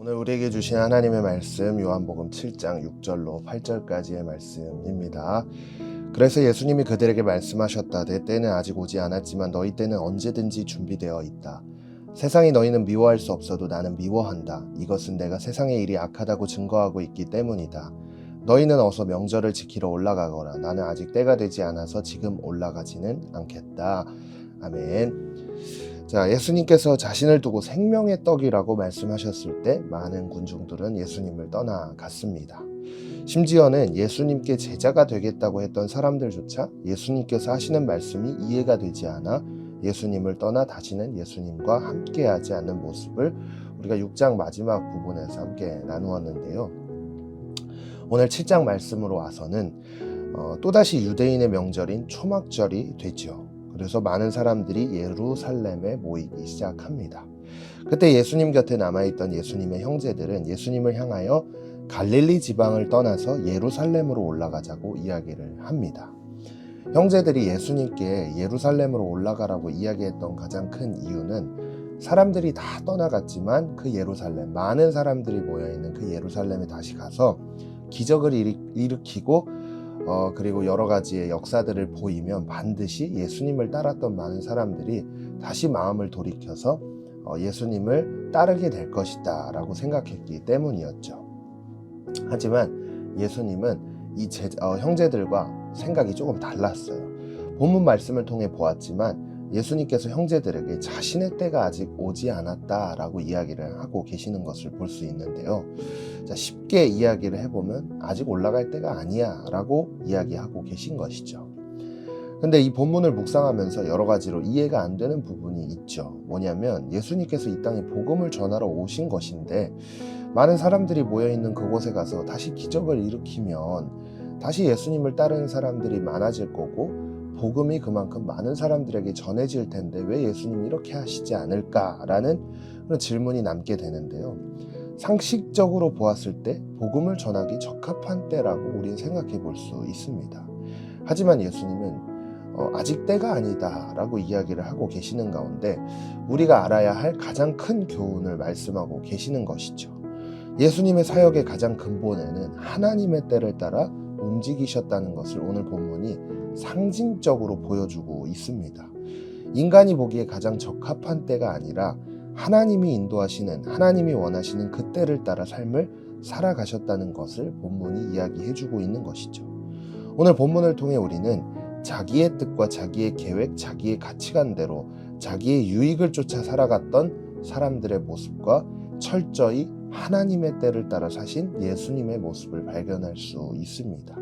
오늘 우리에게 주신 하나님의 말씀 요한복음 7장 6절로 8절까지의 말씀입니다. 그래서 예수님이 그들에게 말씀하셨다. 내 때는 아직 오지 않았지만 너희 때는 언제든지 준비되어 있다. 세상이 너희는 미워할 수 없어도 나는 미워한다. 이것은 내가 세상의 일이 악하다고 증거하고 있기 때문이다. 너희는 어서 명절을 지키러 올라가거라. 나는 아직 때가 되지 않아서 지금 올라가지는 않겠다. 아멘. 자, 예수님께서 자신을 두고 생명의 떡이라고 말씀하셨을 때 많은 군중들은 예수님을 떠나갔습니다. 심지어는 예수님께 제자가 되겠다고 했던 사람들조차 예수님께서 하시는 말씀이 이해가 되지 않아 예수님을 떠나 다시는 예수님과 함께하지 않는 모습을 우리가 6장 마지막 부분에서 함께 나누었는데요. 오늘 7장 말씀으로 와서는 또다시 유대인의 명절인 초막절이 되죠. 그래서 많은 사람들이 예루살렘에 모이기 시작합니다. 그때 예수님 곁에 남아있던 예수님의 형제들은 예수님을 향하여 갈릴리 지방을 떠나서 예루살렘으로 올라가자고 이야기를 합니다. 형제들이 예수님께 예루살렘으로 올라가라고 이야기했던 가장 큰 이유는 사람들이 다 떠나갔지만 그 예루살렘, 많은 사람들이 모여있는 그 예루살렘에 다시 가서 기적을 일으키고 그리고 여러 가지의 역사들을 보이면 반드시 예수님을 따랐던 많은 사람들이 다시 마음을 돌이켜서 예수님을 따르게 될 것이다 라고 생각했기 때문이었죠. 하지만 예수님은 이 형제들과 생각이 조금 달랐어요. 본문 말씀을 통해 보았지만 예수님께서 형제들에게 자신의 때가 아직 오지 않았다라고 이야기를 하고 계시는 것을 볼 수 있는데요. 자, 쉽게 이야기를 해보면 아직 올라갈 때가 아니야 라고 이야기하고 계신 것이죠. 근데 이 본문을 묵상하면서 여러 가지로 이해가 안 되는 부분이 있죠. 뭐냐면 예수님께서 이 땅에 복음을 전하러 오신 것인데 많은 사람들이 모여있는 그곳에 가서 다시 기적을 일으키면 다시 예수님을 따르는 사람들이 많아질 거고 복음이 그만큼 많은 사람들에게 전해질 텐데 왜 예수님이 이렇게 하시지 않을까라는 그런 질문이 남게 되는데요. 상식적으로 보았을 때 복음을 전하기 적합한 때라고 우리는 생각해 볼 수 있습니다. 하지만 예수님은 아직 때가 아니다 라고 이야기를 하고 계시는 가운데 우리가 알아야 할 가장 큰 교훈을 말씀하고 계시는 것이죠. 예수님의 사역의 가장 근본에는 하나님의 때를 따라 움직이셨다는 것을 오늘 본문이 상징적으로 보여주고 있습니다. 인간이 보기에 가장 적합한 때가 아니라 하나님이 인도하시는, 하나님이 원하시는 그 때를 따라 삶을 살아가셨다는 것을 본문이 이야기해주고 있는 것이죠. 오늘 본문을 통해 우리는 자기의 뜻과 자기의 계획, 자기의 가치관대로 자기의 유익을 쫓아 살아갔던 사람들의 모습과 철저히 하나님의 때를 따라 사신 예수님의 모습을 발견할 수 있습니다.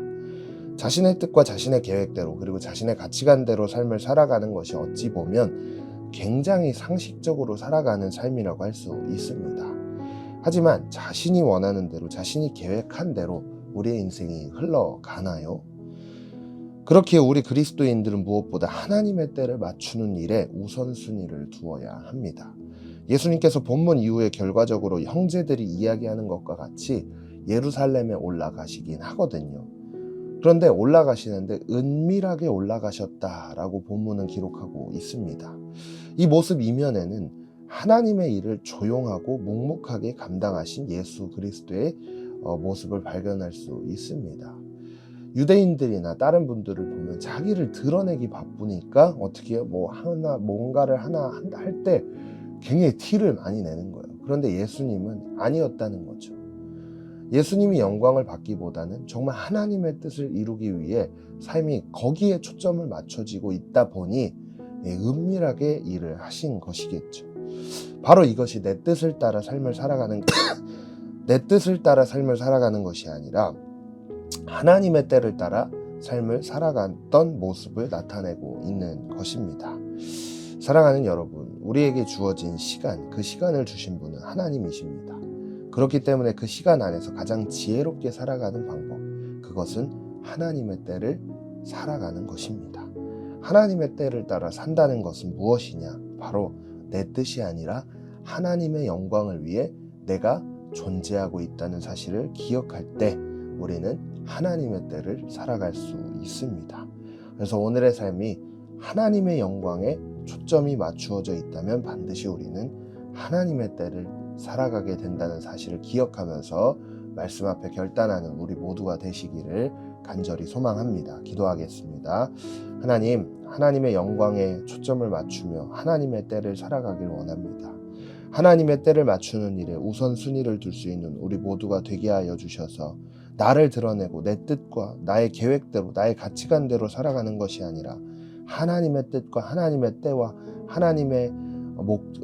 자신의 뜻과 자신의 계획대로 그리고 자신의 가치관대로 삶을 살아가는 것이 어찌 보면 굉장히 상식적으로 살아가는 삶이라고 할 수 있습니다. 하지만 자신이 원하는 대로 자신이 계획한 대로 우리의 인생이 흘러가나요? 그렇기에 우리 그리스도인들은 무엇보다 하나님의 때를 맞추는 일에 우선순위를 두어야 합니다. 예수님께서 본문 이후에 결과적으로 형제들이 이야기하는 것과 같이 예루살렘에 올라가시긴 하거든요. 그런데 올라가시는데 은밀하게 올라가셨다라고 본문은 기록하고 있습니다. 이 모습 이면에는 하나님의 일을 조용하고 묵묵하게 감당하신 예수 그리스도의 모습을 발견할 수 있습니다. 유대인들이나 다른 분들을 보면 자기를 드러내기 바쁘니까 어떻게 뭔가를 하나 할 때 굉장히 티를 많이 내는 거예요. 그런데 예수님은 아니었다는 거죠. 예수님이 영광을 받기보다는 정말 하나님의 뜻을 이루기 위해 삶이 거기에 초점을 맞춰지고 있다 보니 은밀하게 일을 하신 것이겠죠. 바로 이것이 내 뜻을 따라 삶을 살아가는 내 뜻을 따라 삶을 살아가는 것이 아니라 하나님의 때를 따라 삶을 살아갔던 모습을 나타내고 있는 것입니다. 사랑하는 여러분, 우리에게 주어진 시간, 그 시간을 주신 분은 하나님이십니다. 그렇기 때문에 그 시간 안에서 가장 지혜롭게 살아가는 방법, 그것은 하나님의 때를 살아가는 것입니다. 하나님의 때를 따라 산다는 것은 무엇이냐? 바로 내 뜻이 아니라 하나님의 영광을 위해 내가 존재하고 있다는 사실을 기억할 때 우리는 하나님의 때를 살아갈 수 있습니다. 그래서 오늘의 삶이 하나님의 영광에 초점이 맞추어져 있다면 반드시 우리는 하나님의 때를 살아가게 된다는 사실을 기억하면서 말씀 앞에 결단하는 우리 모두가 되시기를 간절히 소망합니다. 기도하겠습니다. 하나님, 하나님의 영광에 초점을 맞추며 하나님의 때를 살아가길 원합니다. 하나님의 때를 맞추는 일에 우선순위를 둘 수 있는 우리 모두가 되게 하여 주셔서 나를 드러내고 내 뜻과 나의 계획대로 나의 가치관대로 살아가는 것이 아니라 하나님의 뜻과 하나님의 때와 하나님의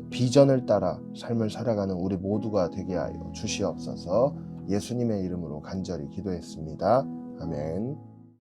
비전을 따라 삶을 살아가는 우리 모두가 되게 하여 주시옵소서. 예수님의 이름으로 간절히 기도했습니다. 아멘.